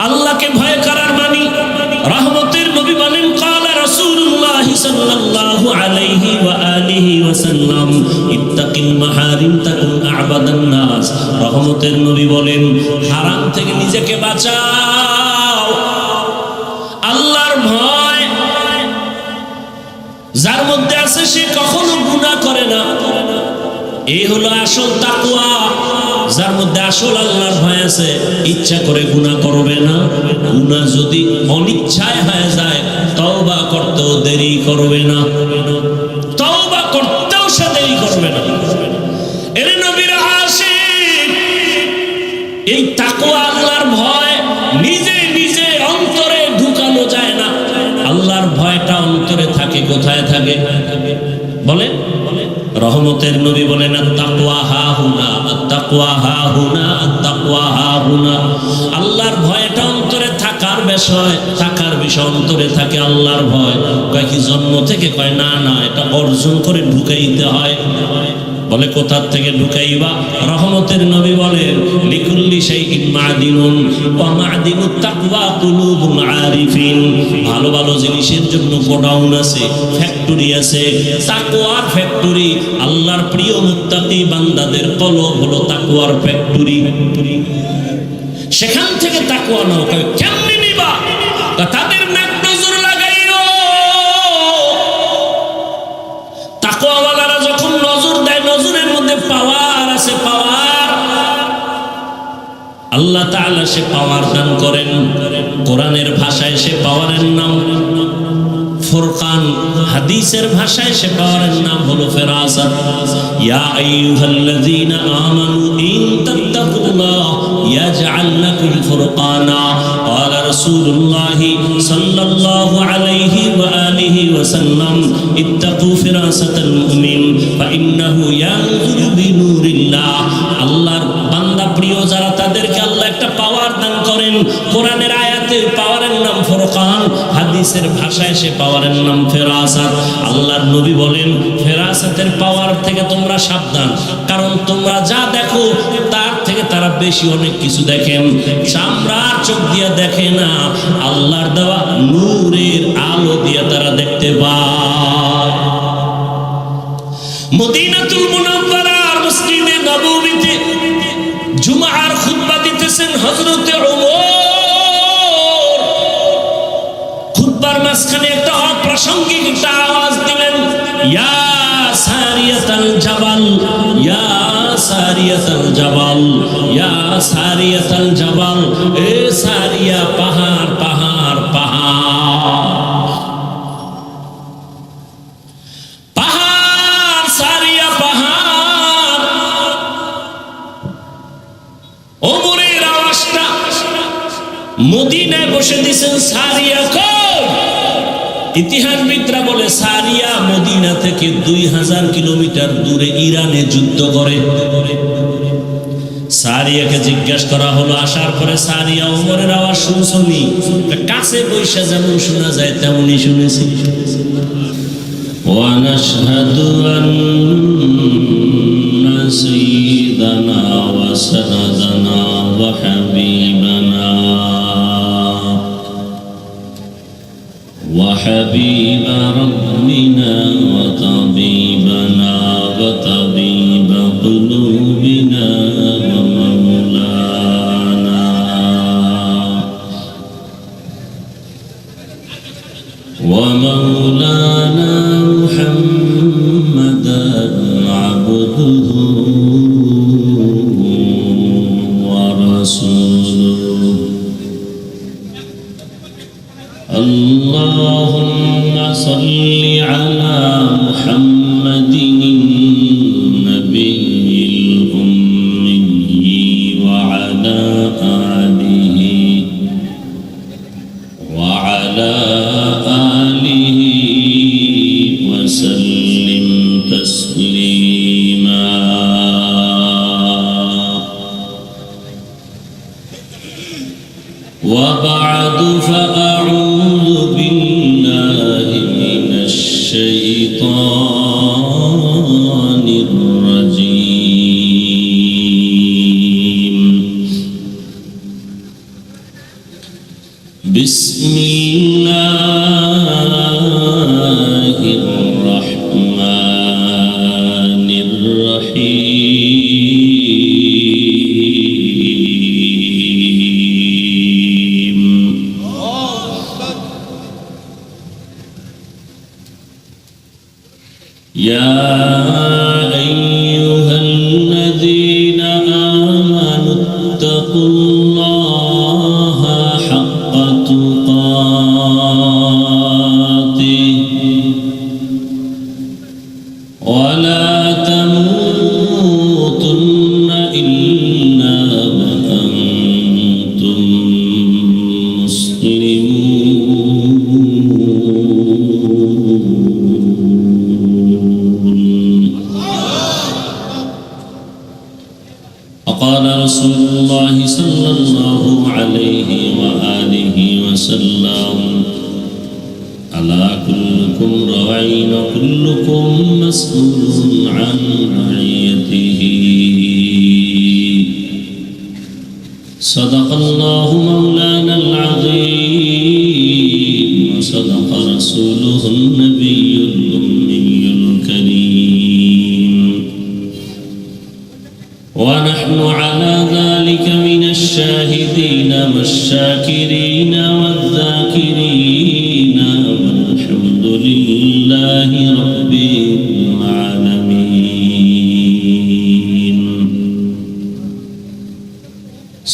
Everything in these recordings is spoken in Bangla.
আল্লাহকে ভয় করার মানে রহমতের নবী বলেন ক্বালা রাসূলুল্লাহ সাল্লাল্লাহু আলাইহি ওয়া আলিহি ওয়াসাল্লাম ইত্তাকিল মাহারিম তাকুন আ'বাদান নাস। রহমতের নবী বলেন হারাম থেকে নিজেকে বাঁচাও। আল্লাহর ভয় যার মধ্যে আছে সে কখনো গুনাহ করে না, এই হলো আসল তাকওয়া। যার মধ্যে আসল আল্লাহর ভয় আছে ইচ্ছা করে গুনাহ করবে না, গুনাহ যদি অনিচ্ছায় হয়ে যায় তওবা করতেও দেরি করবে না, তওবা করতেও সে দেরি করবে না। এর নবীর আশিক এই তাকওয়া আল্লাহর ভয় নিজে নিজে অন্তরে ঢুকানো যায় না। আল্লাহর ভয়টা অন্তরে থাকে, কোথায় থাকে বলেন? রহমতের নবী বলেন আত-তাকওয়া হাহুনা, আত-তাকওয়া হাহুনা, আত-তাকওয়া হাহুনা। আল্লাহর ভয়টা অন্তরে থাকার বিষয়, থাকার বিষয় অন্তরে থাকে আল্লাহর ভয়। কয় কি জন্ম থেকে? কয় না না, এটা অর্জন করে ঢুকাইতে হয়। বলে কোথার থেকে ঢুকাইবা? রহমতের নবী বলেন লিকুল্লি শাইইন মা'দিনুন ওয়া মা'দিনুত তাকওয়া কুলুবুল আরিফিন। ভালো ভালো জিনিসের জন্য গোডাউন আছে, ফ্যাক্টরি আছে, তাকওয়ার ফ্যাক্টরি। আল্লাহর প্রিয় মুত্তাকি বান্দাদের কলব হলো তাকওয়ার ফ্যাক্টরি। সেখান থেকে তাকওয়া নাও। কেমনে নিবা? তাদের নেক নজর লাগাইও। তাকওয়াওয়ালারা যখন নজর দেয়, নজরের মধ্যে পাওয়ার আছে, পাওয়ার। আল্লাহ তাআলা সে পাওয়ার দান করেন। কোরআনের ভাষায় সে পাওয়ারের নাম ফুরকান, হাদিসের ভাষায় সে পাওয়ারের নাম হলো ফেরাসাত। ইয়া আইয়ুহাল্লাযীনা আমানু ইন তাত্তাকুল্লাহ ইয়াজআল লাকুম ফুরকানা। ক্বালা রাসূলুল্লাহি সাল্লাল্লাহু আলাইহি ওয়া আলিহি ওয়াসাল্লাম ইত্তাকু ফিরাসাতাল মুমিন ফাইন্নাহু ইয়ানজুরু বিনুরিল্লাহ। আল্লাহর বান্দা প্রিয় যারা, তাদেরকে আল্লাহ একটা পাওয়ার দান করেন। কোরআনের আয়াতের পাওয়ারের নাম ফুরকান, হাদিসের ভাষায় সে পাওয়ারের নাম ফেরাসাত। আল্লাহর নবী বলেন ফেরাসাতের পাওয়ার থেকে তোমরা সাবধান, কারণ তোমরা যা দেখো তার থেকে তারা বেশি অনেক কিছু দেখেন। চামড়ার চোখ দিয়ে দেখে না, আল্লাহর দেওয়া নূরের আলো দিয়ে তারা দেখতে পায়। মদিনাতুল মুনাওয়ারার মসজিদে নববীতে জুমার খুতবা দিতেছেন হযরতে ওমর। খুতবার মাঝখানে একটা অপ্রাসঙ্গিক একটা আওয়াজ দিলেন, ইয়া সারিয়াতাল জাবাল, ইয়া সারিয়াতাল জাবাল, ইয়া সারিয়াতাল জাবাল। এ সারিয়া, পাহাড় পাহাড় পাহাড় পাহাড়, সারিয়া পাহাড়। ওমরের আওয়াজটা মদিনায় বসে দিয়েছেন সারিয়া কই? ইতিহাসবিদরা বলে সারিয়া মদিনা থেকে 2000 কিলোমিটার দূরে ইরানে যুদ্ধ করে। সারিয়াকে জিজ্ঞাসা করা হলো, আসার পরে সারিয়া ওমরের আওয়াজ শুনছনি? কাছে বৈশা যেমন শোনা যায় তেমনই শুনেছি। ওয়া নাশহাদু আন্না সাইয়্যিদানা ওয়া সানাদানা ওয়া হাবিবানা وحبيب ربنا وطبيبنا وطبيب قلوبنا ومولانا ومولانا محمدا عبده ورسوله اللهم صل على محمد النبي الأمي وعلى آله وسلم تسليما وبعد فأعوذ بالله من الشيطان الرجيم بسم الله الرحمن الرحيم يا أيها الذين آمنوا اتقوا الله حق تقاته ولا تموتن إلا وأنتم مسلمون. وقال رسول الله صلى الله عليه وآله وسلم ألا كلكم راع وكلكم مسؤول عن رعيته. صدق الله مولانا العظيم وصدق رسوله النبي الأمي الكريم ونحن على ذلك من الشاهدين والشاكرين والذاكرين والحمد لله رب العالمين.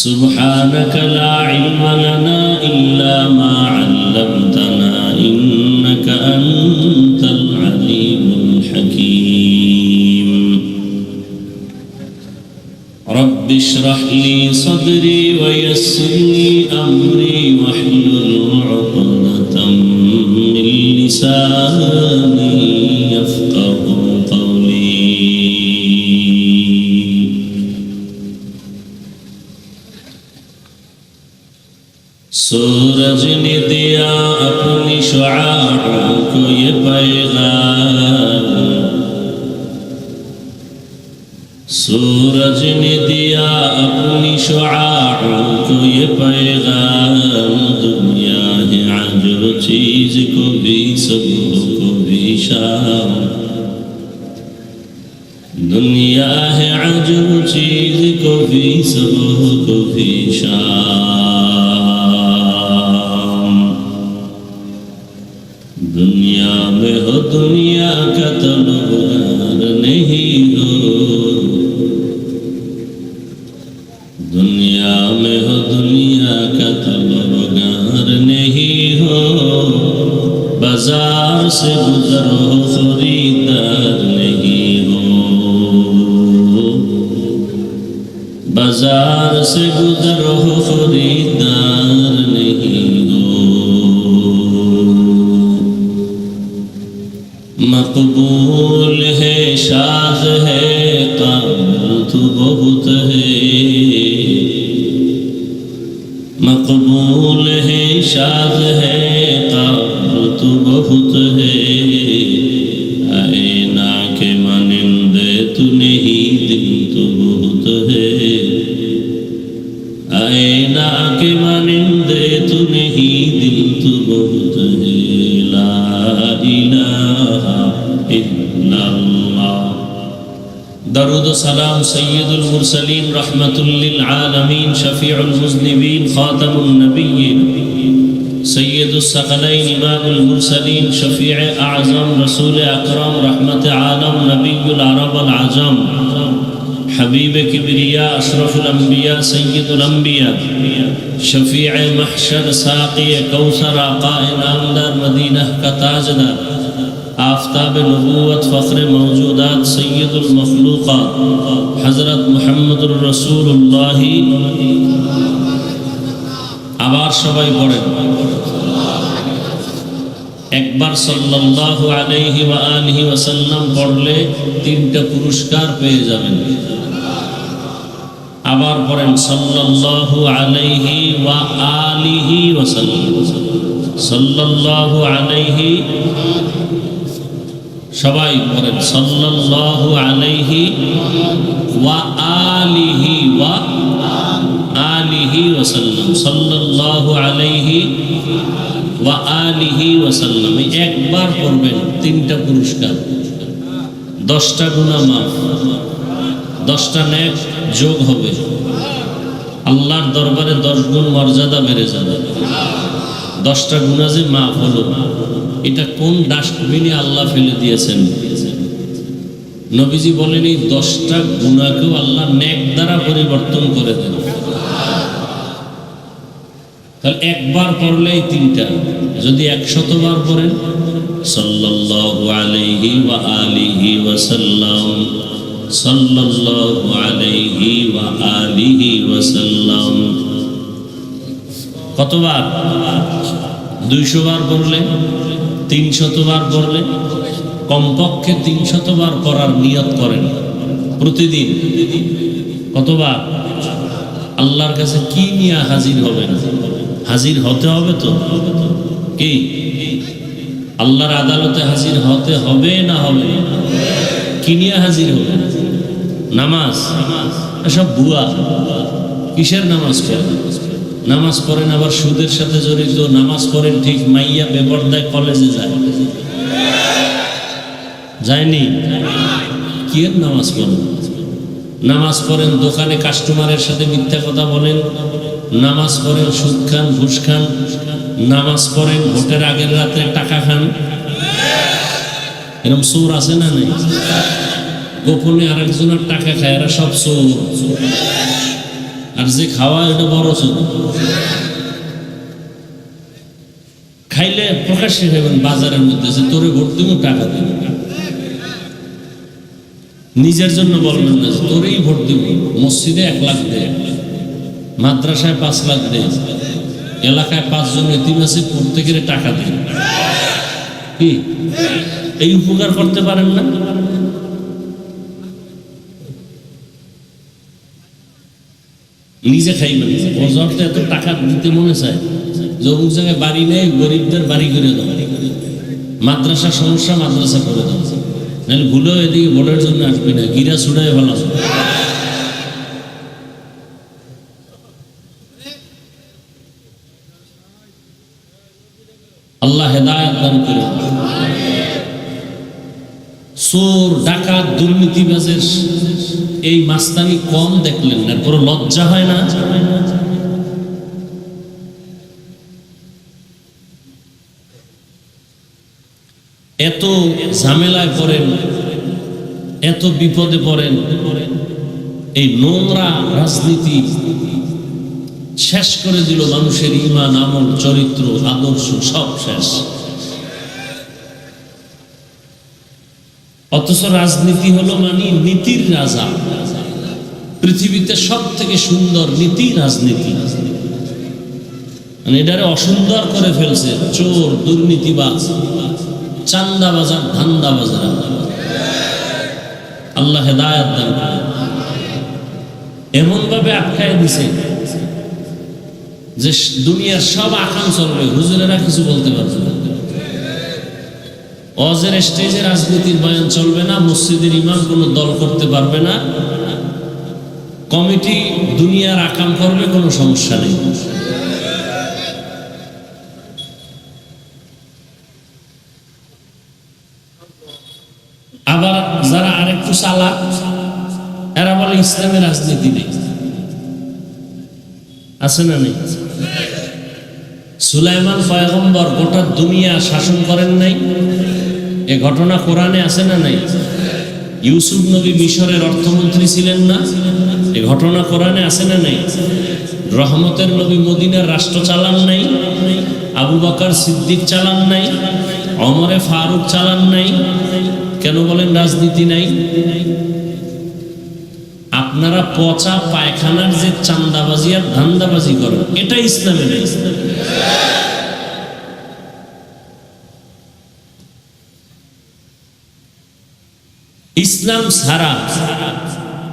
سبحانك لا علم لنا إلا ما علمتنا إنك أنت العليم الحكيم. رب اشرح لي صدري ويسر لي أمري واحلل عقدة من لساني يفقه قولي. सूरज ने दिया अपनी शुआओं को ये पैगाम, सूरज ने दिया अपनी शुआओं को ये पैगाम। दुनिया है अजब चीज को भी सुबह को भी शाम, दुनिया है अजब चीज को भी सुबह को भी शाम। दुनिया में हो दुनिया का तलवार नहीं हो, दुनिया में हो दुनिया का तलवार नहीं हो। बाजार से गुजरो खरीदार नहीं हो, बाजार से गुजरो खरीदार नहीं हो। मकबूल है शाज़ है काबिल तो बहुत है, मकबूल है शाज़ है काबिल तो बहुत है। आईना के मानिंदे तू नहीं दिल तो बहुत है, आईना के मानिंदे तू नहीं दिल तो बहुत है। ला इलाहा इल्लल्लाह। दरूद सलाम सय्यदुल मुरसलीन रहमतुल लिल आलमीन शफीउल मुज़निबीन खातमुन नबिय्यीन सय्यदुस सकलैन इमामुल मुरसलीन शफीअ आज़म रसूल अकरम रहमत आलम नबियुल अरब वल आजम हबीब किबरिया अशरफुल अंबिया सय्यदुल अंबिया शफीअ महशर साक़ी कौसर आक़ाए नामदार मदीना का ताजदार आफ़ताब नबूवत फ़ख्र मौजूदात सय्यदुल मखलूक़ात हज़रत मुहम्मदुर रसूलुल्लाह। आबार सबाई पढ़ेन একবার সাল্লাল্লাহু আলাইহি ওয়া আলিহি ওয়াসাল্লাম পড়লে তিনটা পুরস্কার পেয়ে যাবেন। আবার পড়েন সাল্লাল্লাহু আলাইহি ওয়া আলিহি ওয়াসাল্লাম, সাল্লাল্লাহু আলাইহি, সবাই পড়েন সাল্লাল্লাহু আলাইহি ওয়া আলিহি ওয়া আলিহি আলিহি ওয়াসাল্লাম, সাল্লাল্লাহু আলাইহি ওয়া আলিহি ওয়াসাল্লাম, একবার পড়বেন 3টা পুরস্কার, 10টা গুনাহ মাফ, 10টা নেক যোগ হবে, আল্লাহর দরবারে 10 গুণ মর্যাদা বেড়ে যাবে। 10টা গুনাহ যে মাফ হলো, এটা কোন ডাস্টবিনে আল্লাহ ফেলে দিয়েছেন? নবীজি বলেন এই 10টা গুনাহকেও আল্লাহ নেক দ্বারা পরিবর্তন করে দেন। তাহলে একবার পড়লেই 3টা, যদি 100 বার পড়েন সাল্লাল্লাহু আলাইহি ওয়া আলিহি ওয়াসাল্লাম, সাল্লাল্লাহু আলাইহি ওয়া আলিহি ওয়াসাল্লাম, কতবার? 200 বার পড়লে, 300 বার পড়লে, কমপক্ষে 300 বার পড়ার নিয়ত করেন প্রতিদিন। কতবার? আল্লাহর কাছে কি নিয়ে হাজির হবেন? হাজির হতে হবে তো, কি আল্লাহর আদালতে হাজির হতে হবে না হবে? কি নিয়ে হাজির হবে? নামাজ? এসব ভুয়া। কিসের নামাজ পড়েন? নামাজ পড়েন আবার সুদের সাথে জড়িত, নামাজ পড়েন ঠিক মাইয়া বেপরদায় কলেজে যায়, যায়নি? কি এর নামাজ পড়েন? নামাজ পড়েন দোকানে কাস্টমারের সাথে মিথ্যা কথা বলেন, নামাজ পড়েন সুদ খান, ঘুষ খান, নামাজ পড়েন ভোটের আগের রাতে টাকা খান। এরকম চোর আছে না নেই? গোপনে আরেকজনের টাকা খায়, এরা সব চোর। আর যে খাওয়া এটা বড় চোর। খাইলে প্রকাশ্যে খাইবেন বাজারের মধ্যে, যে তোরে ভোট দিব টাকা দেব। নিজের জন্য বলবেন না তোরেই ভোট দিব। মসজিদে 1 লাখ দে, মাদ্রাসায় 5 লাখ দে, এলাকায় 5 জন এতিম আছে প্রত্যেকের টাকা দে। কি এই উপকার করতে পারেন না? নিজে খাইবেন। ওজরতে এত টাকা দিতে মনে চায়, যমুক জায়গায় বাড়ি নেই, গরিবদের বাড়ি করে দাও, মাদ্রাসা সমস্যা মাদ্রাসা করে দাও, নাহলে ভুলেও এদিকে ভোটের জন্য আসবে না, গিরা ছুড়াই ভালো। আল্লাহ হেদায়েত দান করুন। চোর, ডাকাত, দুর্নীতিবাজের এই মাস্তানি কম দেখলেন না? পুরো লজ্জা হয় না? এত ঝামেলায় পড়েন, এত বিপদে পড়েন, এই নোংরা রাজনীতি শেষ করে দিল মানুষের ঈমান, আমল, চরিত্র, আদর্শ সব শেষ। অথচ রাজনীতি হলো মানে নীতির রাজা। পৃথিবীতে সব থেকে সুন্দর নীতি রাজনীতি, মানে এটারে অসুন্দর করে ফেলছে চোর, দুর্নীতিবাজ, চান্দাবাজার, ধান্দাবাজার। আল্লাহ হেদায়েত দান করেন। এমন ভাবে আটকায় দিছে যে দুনিয়ার সব আকাম চলবে, হুজুরেরা কিছু বলতে পারবে না। ওয়াজের স্টেজে রাজনীতির বয়ান চলবে না, মসজিদের ইমাম কোনো দল করতে পারবে না, কমিটি দুনিয়ার আকাম করবে, কোনো সমস্যা নেই। আবার যারা আরেকটু চালাক, এরা বলে ইসলামের রাজনীতি নেই। আছে না নেই? সুলাইমান পয়গম্বর গোটা দুনিয়া শাসন করেন নাই? এ ঘটনা কোরআনে আছে না নাই? ইউসুফ নবী মিশরের অর্থমন্ত্রী ছিলেন না? এ ঘটনা কোরআনে আছে না নাই? রহমতের নবী মদিনার রাষ্ট্র চালান নাই? আবু বকর সিদ্দিক চালান নাই? ওমরে ফারুক চালান নাই? কেন বলেন রাজনীতি নাই? আপনারা পচা পায়খানার যে চান্দাবাজি আর ধান্দাবাজি করেন, এটা ইসলামে নেই। ইসলাম ছাড়া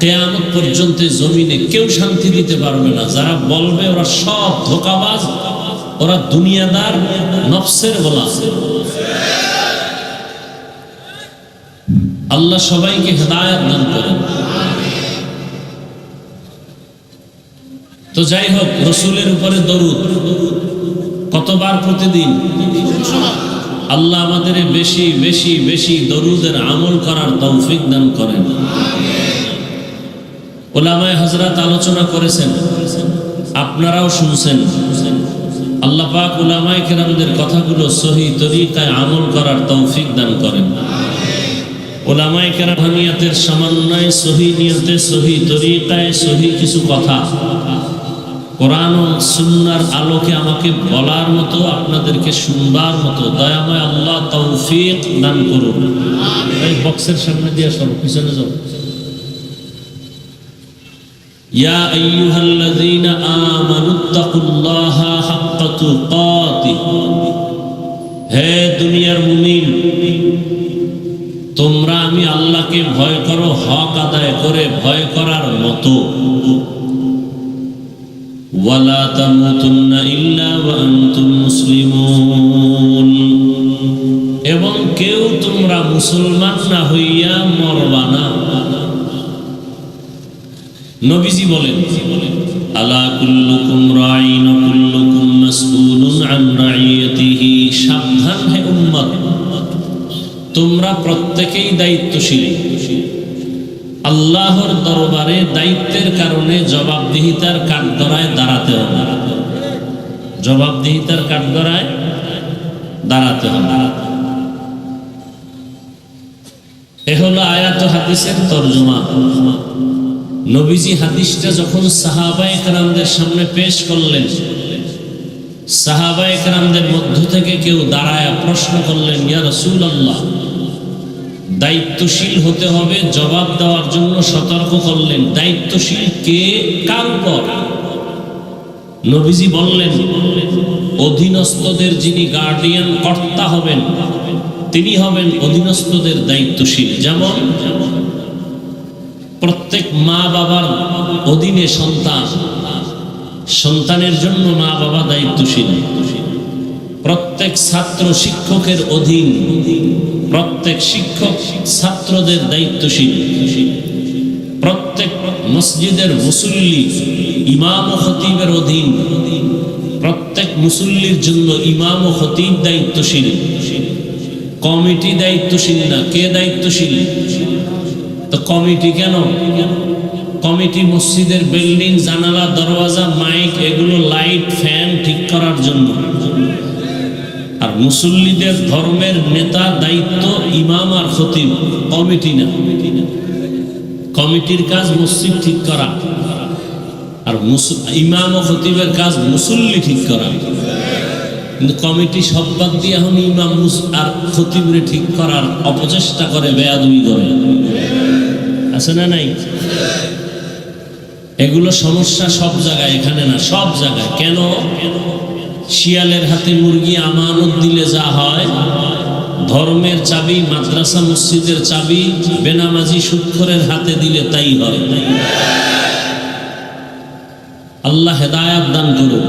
কিয়ামত পর্যন্ত জমিনে কেউ শান্তি দিতে পারবে না। যারা বলবে ওরা সব ধোঁকাবাজ, ওরা দুনিয়াদার, নফসের গোলাম। আল্লাহ সবাইকে হেদায়েত দান করেন। তো যাই হোক, রসুলের উপরে দরুদ কতবার প্রতিদিন? আল্লাহ আমাদের বেশি বেশি বেশি দরুদের আমল করার তৌফিক দান করেন। উলামায়ে হযরত আলোচনা করেছেন, আপনারাও শুনছেন। আল্লাহ পাক উলামায়ে কেরামদের কথাগুলো সহি তরিকায় আমল করার তৌফিক দান করেন। উলামায়ে কেরাম নিয়তের সমন্বয়ে সহি নিয়তে সহি তরিকায় সহি কিছু কথা কোরআন ও সুন্নাহর আলোকে আমাকে বলার মতো, আপনাদেরকে শুনবার মতো দয়াময় আল্লাহ তৌফিক দান করুন। এই বক্সের সামনে দিয়ে সব পিছনে যাও। ইয়া আইয়ুহাল্লাযীনা আমানুত্তাকুল্লাহা হাক্কা তুকাতিহ, হে দুনিয়ার মুমিন, তোমরা আমি আল্লাহকে ভয় করো হক আদায় করে ভয় করার মতো। ওয়ালা তামুতুন্না ইল্লা ওয়া আনতুম মুসলিমুন, এবং কেউ তোমরা মুসলমান না হইয়া মরবা না। নবীজি বলেন, আলা কুল্লুকুম রাঈন ওয়া কুল্লুকুম মাসউলুন আন রাইয়াতিহি, সাবধান হে উম্মত, তোমরা প্রত্যেকেই দায়িত্বশীল। আল্লাহর দরবারে দায়িত্বের কারণে জবাবদিহিতার কাঠগড়ায় দাঁড়াতে হবে। জবাবদিহিতার কাঠগড়ায় দাঁড়াতে হবে। এ হলো আয়াত হাদিসের তরজমা। নবীজি হাদিসটা যখন সাহাবায়ে কেরামদের সামনে পেশ করলেন, সাহাবায়ে কেরামদের মধ্য থেকে কেউ দাঁড়ায় প্রশ্ন করলেন, ইয়া রাসূলুল্লাহ, দায়িত্বশীল হতে হবে, জবাব দেওয়ার জন্য সতর্ক করলেন। দায়িত্বশীল কে, কার উপর? নবীজি বললেন, অধীনস্থদের যিনি গার্ডিয়ান কর্তা হবেন তিনি হবেন অধীনস্থদের দায়িত্বশীল। যেমন প্রত্যেক মা বাবার অধীনে সন্তান, সন্তানের জন্য মা বাবা দায়িত্বশীল। প্রত্যেক ছাত্র শিক্ষকের অধীন, প্রত্যেক শিক্ষক ছাত্রদের দায়িত্বশীল। প্রত্যেক মসজিদের মুসল্লি ইমাম ও খতিবের অধীন, প্রত্যেক মুসল্লির জন্য ইমাম ও খতিব দায়িত্বশীল। কমিটি দায়িত্বশীল না, কে দায়িত্বশীল? তো কমিটি কেন? কমিটি মসজিদের বিল্ডিং, জানালা, দরওয়াজা, মাইক, এগুলো লাইট, ফ্যান ঠিক করার জন্য। আর মুসল্লিদের ধর্মের নেতা দায়িত্ব ইমাম আর খতিব, কমিটি না। কমিটির কাজ মসজিদ ঠিক করা, আর ইমাম ও খতিবের কাজ মুসল্লি ঠিক করা। কিন্তু কমিটি সব বাদ দিয়ে এখন ইমাম আর খতিবরে ঠিক করার অপচেষ্টা করে, বেয়াদবি করে। আছে না নাই? এগুলো সমস্যা সব জায়গায়, এখানে না, সব জায়গায়। কেন? শিয়ালের হাতে মুরগি আমানত দিলে যা হয়, ধর্মের চাবি, মাদ্রাসা মসজিদের চাবি বেনামাজি সুদখোরের হাতে দিলে তাই হয়। আল্লাহ হেদায়াত দান করুন।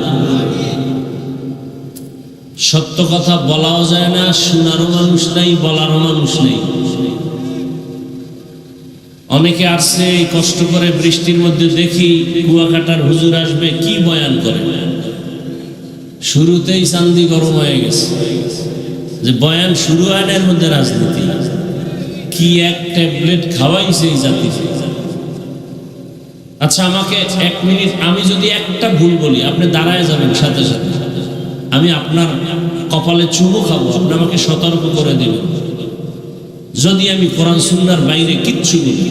সত্য কথা বলাও যায় না, শোনারও মানুষ নাই, বলারও মানুষ নেই। অনেকে আসছে কষ্ট করে বৃষ্টির মধ্যে, দেখি কুয়াকাটার হুজুর আসবে, কি বয়ান করে। শুরুতেই চান্দি গরম হয়ে গেছে, যে বয়ান শুরু হয় না, এর মধ্যে রাজনীতি। কি এক ট্যাবলেট খাওয়াইছে এই জাতি। আচ্ছা, আমাকে 1 মিনিট, আমি যদি একটা ভুল বলি, আপনি দাঁড়ায় যাবেন সাথে সাথে, আমি আপনার কপালে চুমু খাবো, আপনি আমাকে সতর্ক করে দেবেন। যদি আমি কোরআন সুন্নাহর বাইরে কিচ্ছু বলি,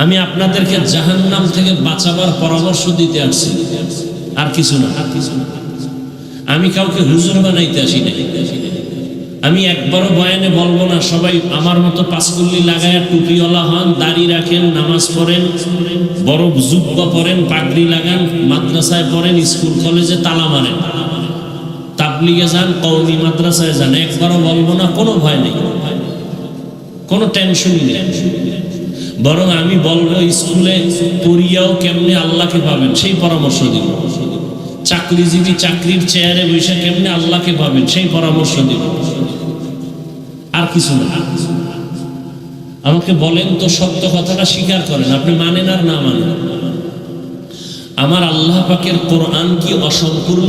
আমি আপনাদেরকে জাহান্নাম থেকে বাঁচাবার পরামর্শ দিতে আসছি, আর কিছু না। আমি কাউকে হুজুর বানাইতে আসি না। আমি একবারও বয়ানে বলবো না সবাই আমার মতো পাঁচকুল্লি লাগায়া টুপিওয়ালা হন, দাড়ি রাখেন, নামাজ পড়েন, বড় জুব্বা পরেন, পাগড়ি লাগান, মাদ্রাসায় পড়েন, স্কুল কলেজে তালা মারেন, তাবলিগে যান, কওমি মাদ্রাসায় যান। একবারও বলবো না, কোনো ভয় নেই, কোনো টেনশনই নেই। বরং আমি বলবো, স্কুলে পড়িয়াও কেমনে আল্লাহকে পাবেন সেই পরামর্শ দিব। চাকরিজীবী চাকরির চেয়ারে বসে কেমনে আল্লাহকে পাবেন সেই পরামর্শ দিব, আর কিছু না। আমাকে বলেন তো, সত্য কথাটা স্বীকার করেন, আপনি মানেন আর না মানেন। আমার আল্লাহ পাকের কোরআন কি অসম্পূর্ণ?